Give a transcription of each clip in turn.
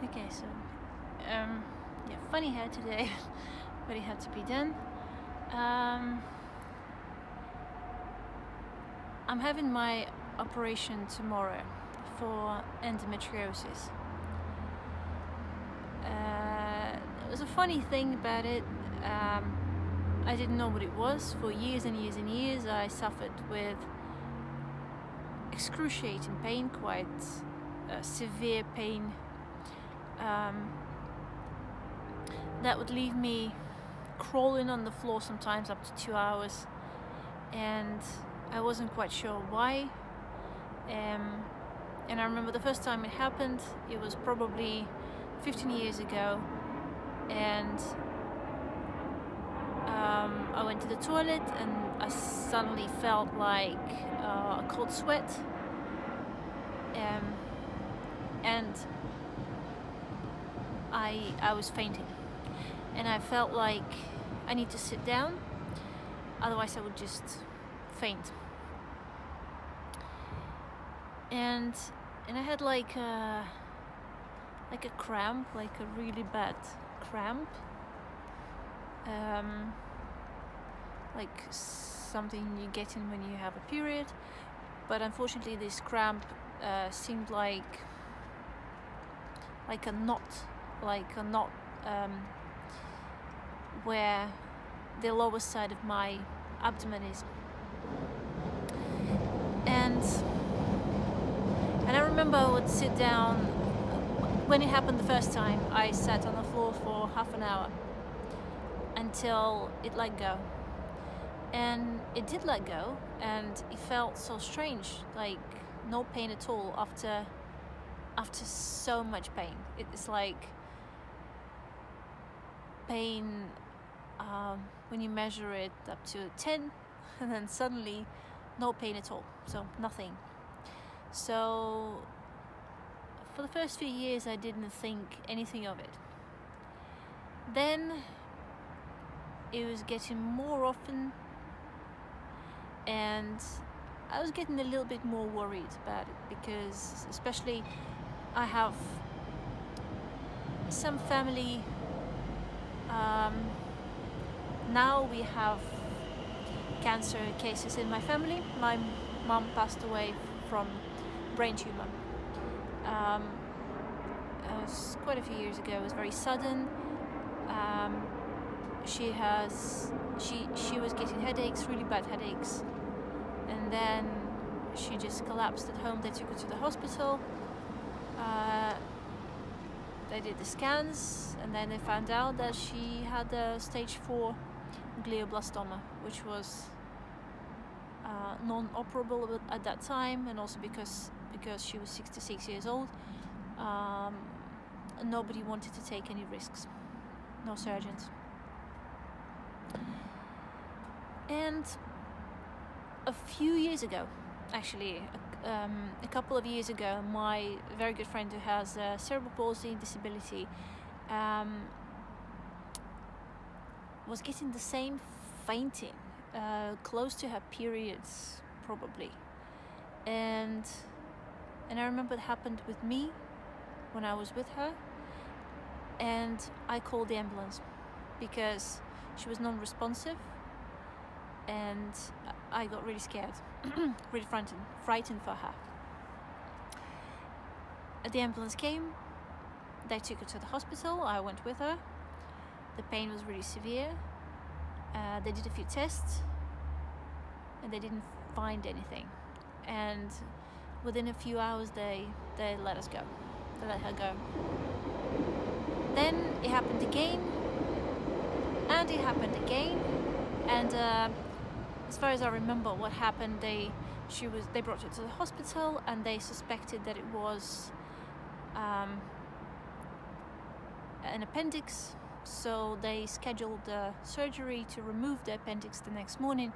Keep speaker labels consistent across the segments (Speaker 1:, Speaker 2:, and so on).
Speaker 1: Okay, so yeah, funny hair today, but it had to be done. I'm having my operation tomorrow for endometriosis. It was a funny thing about it. I didn't know what it was. For years and years and years, I suffered with excruciating pain, quite severe pain. That would leave me crawling on the floor sometimes up to 2 hours, and I wasn't quite sure why. And I remember the first time it happened, it was probably 15 years ago, and I went to the toilet and I suddenly felt like a cold sweat, and I was fainting, and I felt like I need to sit down, otherwise I would just faint. And I had like a cramp, like a really bad cramp, like something you get in when you have a period. But unfortunately, this cramp seemed like a knot, where the lower side of my abdomen is. And I remember I would sit down. When it happened the first time, I sat on the floor for half an hour until it let go. And it did let go, and it felt so strange, like no pain at all after so much pain. It's like pain when you measure it up to 10, and then suddenly no pain at all, so nothing. So for the first few years I didn't think anything of it. Then it was getting more often, and I was getting a little bit more worried about it, because especially I have some family. Now we have cancer cases in my family. My mom passed away from brain tumor. It was quite a few years ago. It was very sudden. She was getting headaches, really bad headaches, and then she just collapsed at home. They took her to the hospital. They did the scans, and then they found out that she had a stage 4 glioblastoma, which was non-operable at that time, and also because she was 66 years old, nobody wanted to take any risks, no surgeons. And a few years ago, actually a couple of years ago, my very good friend who has a cerebral palsy disability was getting the same fainting, close to her periods probably, and I remember it happened with me when I was with her, and I called the ambulance because she was non-responsive, and I got really scared, really frightened for her. The ambulance came, they took her to the hospital, I went with her. The pain was really severe. They did a few tests, and they didn't find anything. And within a few hours, they let us go. They let her go. Then it happened again, and it happened again. And as far as I remember, what happened, they brought her to the hospital, and they suspected that it was an appendix. So they scheduled surgery to remove the appendix the next morning,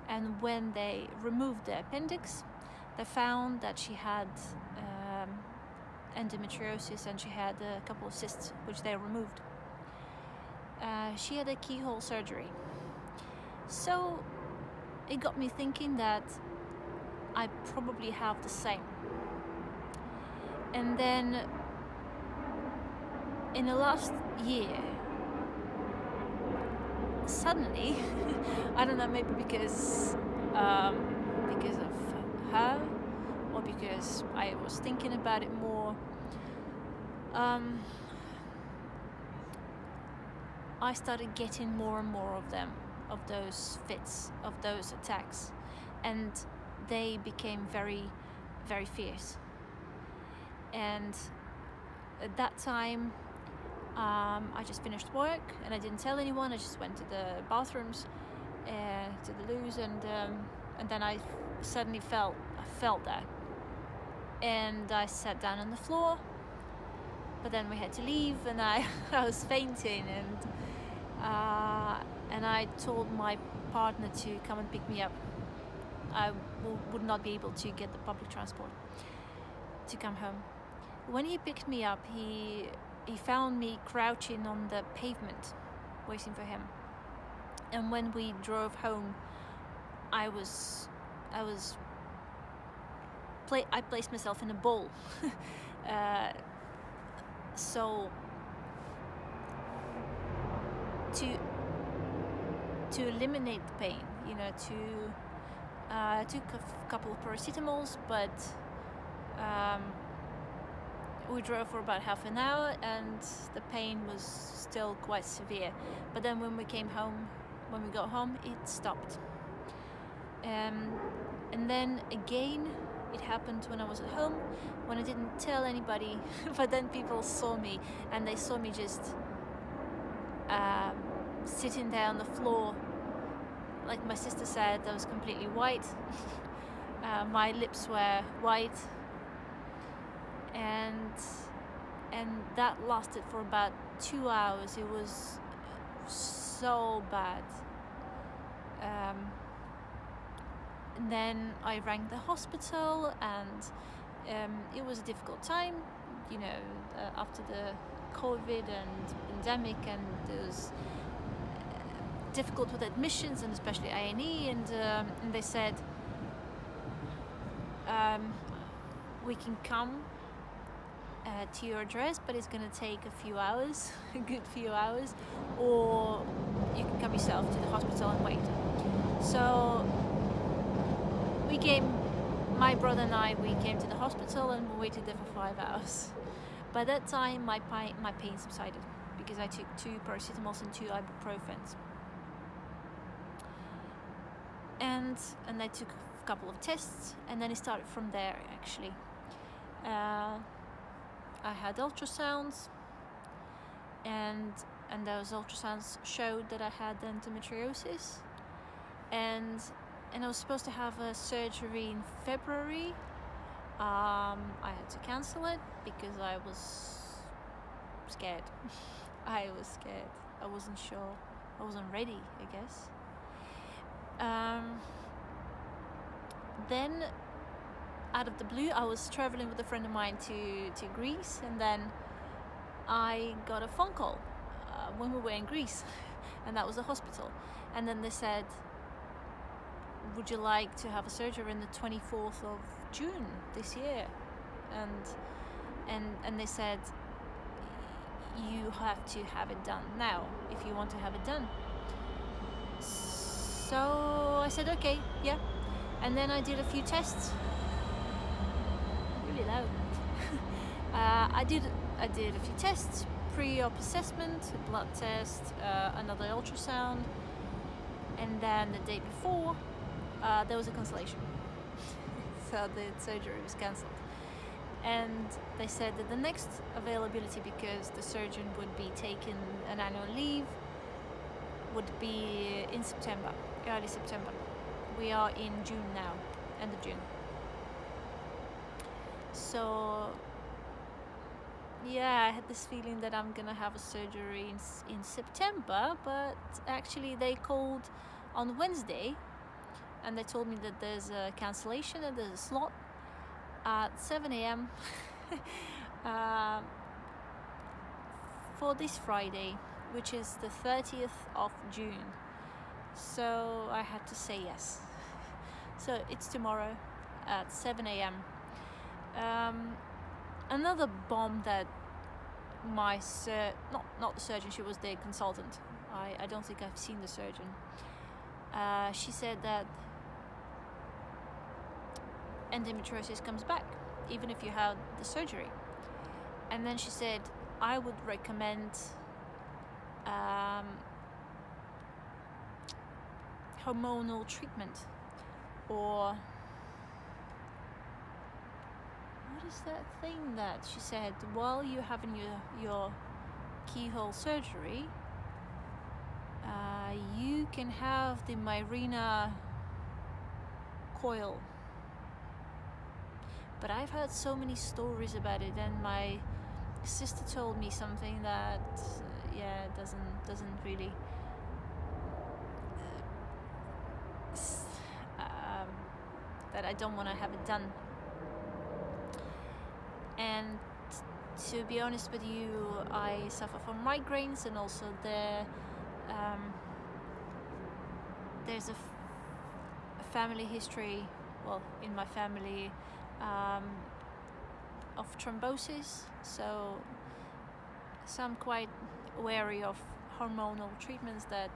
Speaker 1: and when they removed the appendix, they found that she had endometriosis, and she had a couple of cysts, which they removed. She had a keyhole surgery. So it got me thinking that I probably have the same. And then in the last year, suddenly, I don't know, maybe because of her, or because I was thinking about it more, I started getting more and more of them, of those fits, of those attacks, and they became very, very fierce. And at that time, I just finished work and I didn't tell anyone. I just went to the bathrooms, to the loos, and then I suddenly felt that, and I sat down on the floor. But then we had to leave, and I was fainting, and I told my partner to come and pick me up. I would not be able to get the public transport to come home. When he picked me up, he found me crouching on the pavement, waiting for him. And when we drove home, I placed myself in a ball. So to eliminate the pain, I took a couple of paracetamols, but we drove for about half an hour and the pain was still quite severe. But then when we got home, it stopped. And then again, it happened when I was at home, when I didn't tell anybody, but then people saw me, and they saw me just sitting there on the floor. Like my sister said, I was completely white. My lips were white, and that lasted for about 2 hours. It was so bad. And then I rang the hospital, and it was a difficult time, after the COVID and pandemic, and it was difficult with admissions, and especially A&E, and they said, we can come to your address, but it's going to take a few hours, a good few hours, or you can come yourself to the hospital and wait. So my brother and I came to the hospital and we waited there for 5 hours. By that time, my pain subsided because I took 2 paracetamols and 2 ibuprofens. And I took a couple of tests, and then it started from there, actually. I had ultrasounds, and those ultrasounds showed that I had endometriosis, and I was supposed to have a surgery in February. I had to cancel it because I was scared. I was scared. I wasn't sure. I wasn't ready, I guess. Then, out of the blue, I was traveling with a friend of mine to Greece, and then I got a phone call when we were in Greece, and that was the hospital. And then they said, would you like to have a surgery on the 24th of June this year? And they said, you have to have it done now if you want to have it done. So I said, okay, yeah. And then I did a few tests. Really loud. I did a few tests, pre-op assessment, a blood test, another ultrasound, and then the day before, there was a cancellation. So the surgery was cancelled. And they said that the next availability, because the surgeon would be taking an annual leave, would be in September, early September. We are in June now, end of June. So yeah, I had this feeling that I'm gonna have a surgery in September, but actually they called on Wednesday and they told me that there's a cancellation and there's a slot at 7 a.m. For this Friday, which is the 30th of June. So I had to say yes. So it's tomorrow at 7 a.m. Another bomb that my not the surgeon, she was the consultant. I don't think I've seen the surgeon. She said that endometriosis comes back even if you had the surgery. And then she said I would recommend hormonal treatment, or what is that thing that she said, while you're having your keyhole surgery, you can have the Mirena coil. But I've heard so many stories about it, and my sister told me something that doesn't really that I don't want to have it done. And to be honest with you, I suffer from migraines, and also there's a family history, well, in my family, of thrombosis, so I'm quite wary of hormonal treatments that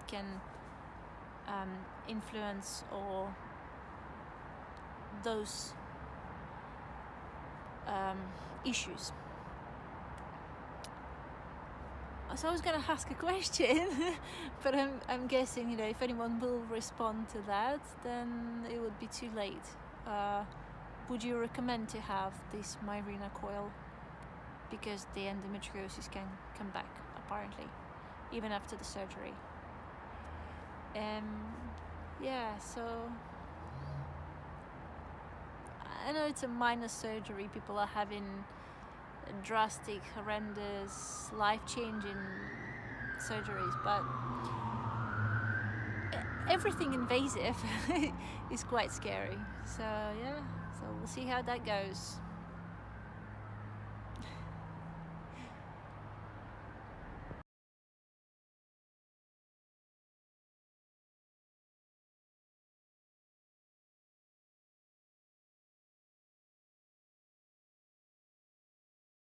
Speaker 1: can influence or those issues. So I was going to ask a question, but I'm guessing, if anyone will respond to that, then it would be too late. Would you recommend to have this Mirena coil? Because the endometriosis can come back, apparently, even after the surgery. So I know it's a minor surgery. People are having drastic, horrendous, life-changing surgeries, but everything invasive is quite scary. So we'll see how that goes.